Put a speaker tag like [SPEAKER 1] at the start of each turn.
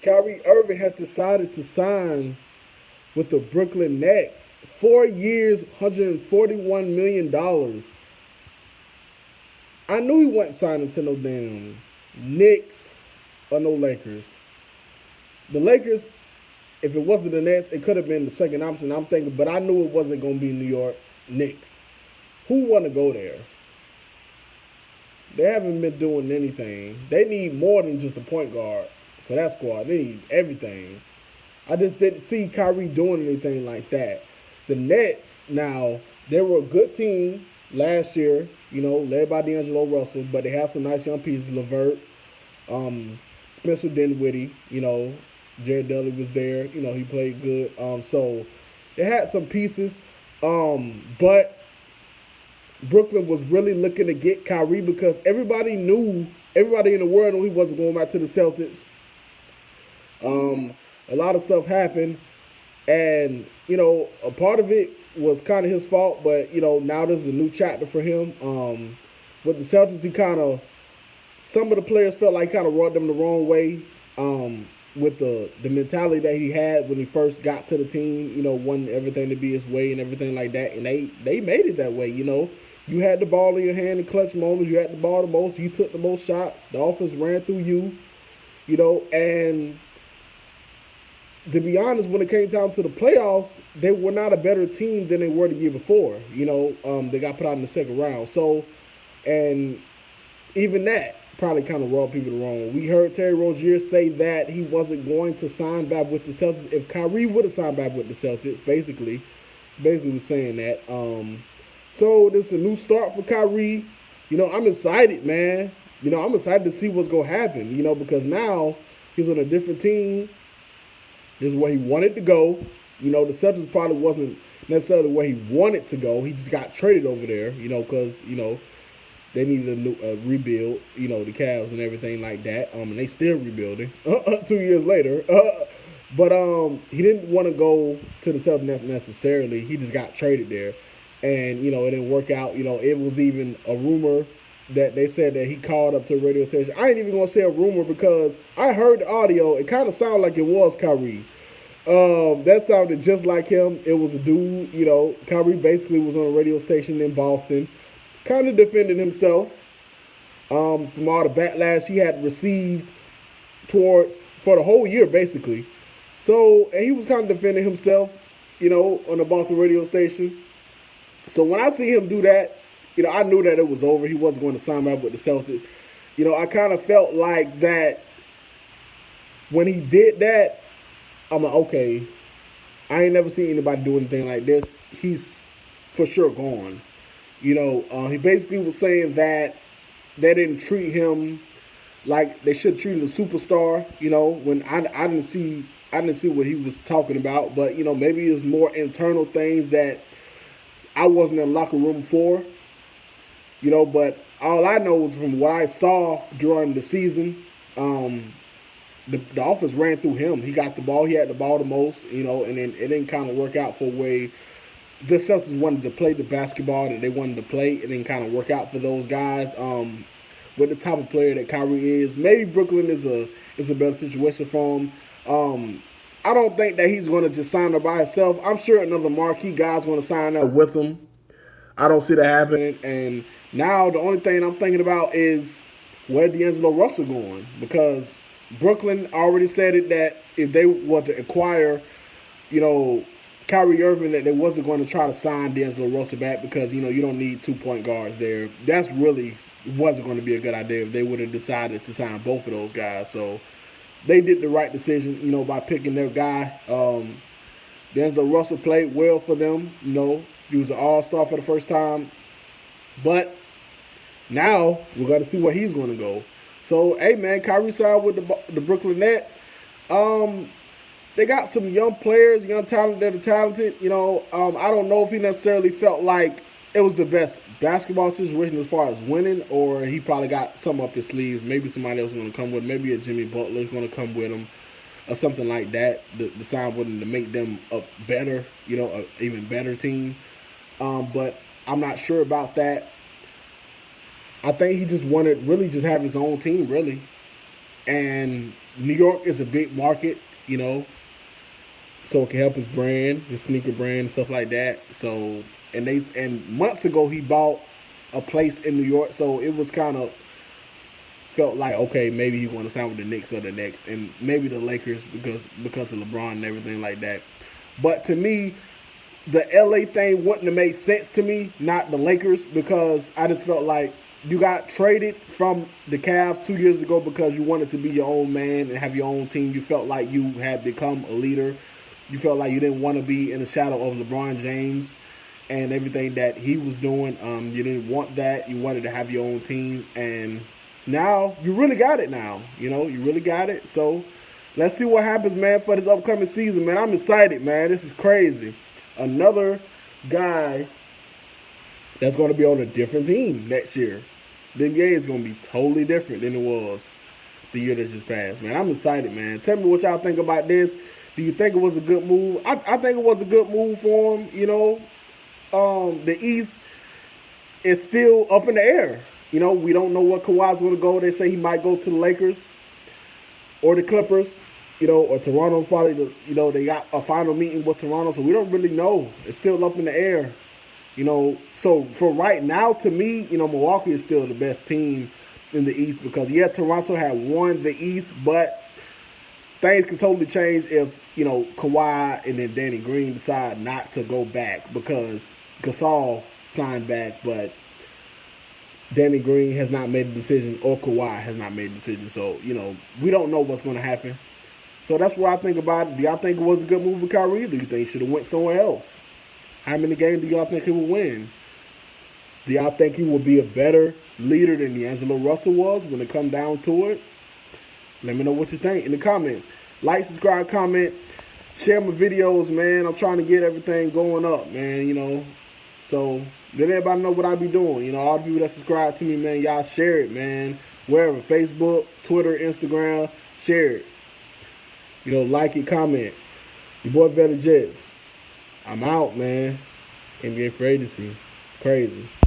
[SPEAKER 1] Kyrie Irving has decided to sign with the Brooklyn Nets. 4 years, $141 million. I knew he wasn't signing to no damn Knicks or no Lakers. The Lakers, if it wasn't the Nets, it could have been the second option. I'm thinking, but I knew it wasn't going to be New York Knicks. Who want to go there? They haven't been doing anything. They need more than just a point guard for that squad. They need everything. I just didn't see Kyrie doing anything like that. The Nets, now, they were a good team last year, led by D'Angelo Russell, but they have some nice young pieces. LeVert, Spencer Dinwiddie, Jared Dudley was there. He played good. So they had some pieces. But Brooklyn was really looking to get Kyrie because everybody in the world knew he wasn't going back to the Celtics. A lot of stuff happened, and a part of it was kind of his fault. But now this is a new chapter for him. With the Celtics, some of the players felt like he kind of rubbed them the wrong way. With the mentality that he had when he first got to the team, wanting everything to be his way and everything like that, and they made it that way. You had the ball in your hand in clutch moments. You had the ball the most. You took the most shots. The offense ran through you. And to be honest, when it came down to the playoffs, they were not a better team than they were the year before. They got put out in the second round. So, and even that probably kind of rubbed people the wrong way. We heard Terry Rozier say that he wasn't going to sign back with the Celtics. If Kyrie would have signed back with the Celtics, basically was saying that. So this is a new start for Kyrie. I'm excited, man. I'm excited to see what's going to happen, because now he's on a different team. This is where he wanted to go. The Celtics probably wasn't necessarily where he wanted to go. He just got traded over there, because, they needed a new rebuild, the Cavs and everything like that. And they still rebuilding 2 years later. But he didn't want to go to the Celtics necessarily. He just got traded there. And, it didn't work out. It was even a rumor that they said that he called up to a radio station. I ain't even going to say a rumor because I heard the audio. It kind of sounded like it was Kyrie. That sounded just like him. It was a dude, Kyrie basically was on a radio station in Boston, kind of defending himself from all the backlash he had received for the whole year, basically. So, and he was kind of defending himself, on the Boston radio station. So when I see him do that, I knew that it was over. He wasn't going to sign back with the Celtics. I kind of felt like that when he did that, I'm like, okay, I ain't never seen anybody do anything like this. He's for sure gone. He basically was saying that they didn't treat him like they should treat him as a superstar. When I didn't see what he was talking about, but maybe it was more internal things that I wasn't in the locker room for. But all I know is from what I saw during the season, the offense ran through him. He got the ball. He had the ball the most, and then it didn't kind of work out for a way the Celtics wanted to play the basketball that they wanted to play. It didn't kind of work out for those guys. With the type of player that Kyrie is, maybe Brooklyn is a better situation for him. I don't think that he's going to just sign up by himself. I'm sure another marquee guy's going to sign up with him. I don't see that happening. And now the only thing I'm thinking about is where D'Angelo Russell going, because Brooklyn already said it that if they were to acquire, Kyrie Irving, that they wasn't going to try to sign D'Angelo Russell back because, you don't need 2 point guards there. That's really wasn't going to be a good idea if they would have decided to sign both of those guys. So they did the right decision, by picking their guy. D'Angelo Russell played well for them. He was an all-star for the first time. But now we're going to see where he's going to go. So, hey, man, Kyrie signed with the Brooklyn Nets. They got some young players, young talent that are talented. I don't know if he necessarily felt like it was the best basketball situation as far as winning, or he probably got some up his sleeves. Maybe somebody else is going to come with him. Maybe a Jimmy Butler is going to come with him or something like that. The sign wasn't to make them a better, an even better team. But I'm not sure about that. I think he just wanted really just have his own team, really. And New York is a big market, you know, so it can help his brand, his sneaker brand, and stuff like that. So, and months ago he bought a place in New York, so it was kind of felt like okay, maybe he want to sign with the Knicks or the next, and maybe the Lakers because of LeBron and everything like that. But to me, the LA thing wouldn't have made sense to me, not the Lakers, because I just felt like you got traded from the Cavs 2 years ago because you wanted to be your own man and have your own team. You felt like you had become a leader. You felt like you didn't want to be in the shadow of LeBron James and everything that he was doing. You didn't want that. You wanted to have your own team, and now you really got it. Now you really got it. So let's see what happens, man, for this upcoming season, man. I'm excited, man. This is crazy. Another guy that's going to be on a different team next year. The NBA is going to be totally different than it was the year that just passed, man. I'm excited, man. Tell me what y'all think about this. Do you think it was a good move? I think it was a good move for him. The East is still up in the air. We don't know what Kawhi's going to go. They say he might go to the Lakers or the Clippers. Or Toronto's probably, they got a final meeting with Toronto, so we don't really know. It's still up in the air. So for right now, to me, Milwaukee is still the best team in the East because, yeah, Toronto had won the East, but things can totally change if, Kawhi and then Danny Green decide not to go back because Gasol signed back, but Danny Green has not made a decision or Kawhi has not made a decision. So, we don't know what's going to happen. So that's what I think about it. Do y'all think it was a good move for Kyrie? Do you think he should have went somewhere else? How many games do y'all think he will win? Do y'all think he will be a better leader than D'Angelo Russell was when it come down to it? Let me know what you think in the comments. Like, subscribe, comment, share my videos, man. I'm trying to get everything going up, man, So let everybody know what I be doing. All the people that subscribe to me, man, y'all share it, man. Wherever, Facebook, Twitter, Instagram, share it. Like it, comment. Your boy Vetta Jets. I'm out, man. NBA free agency. Crazy.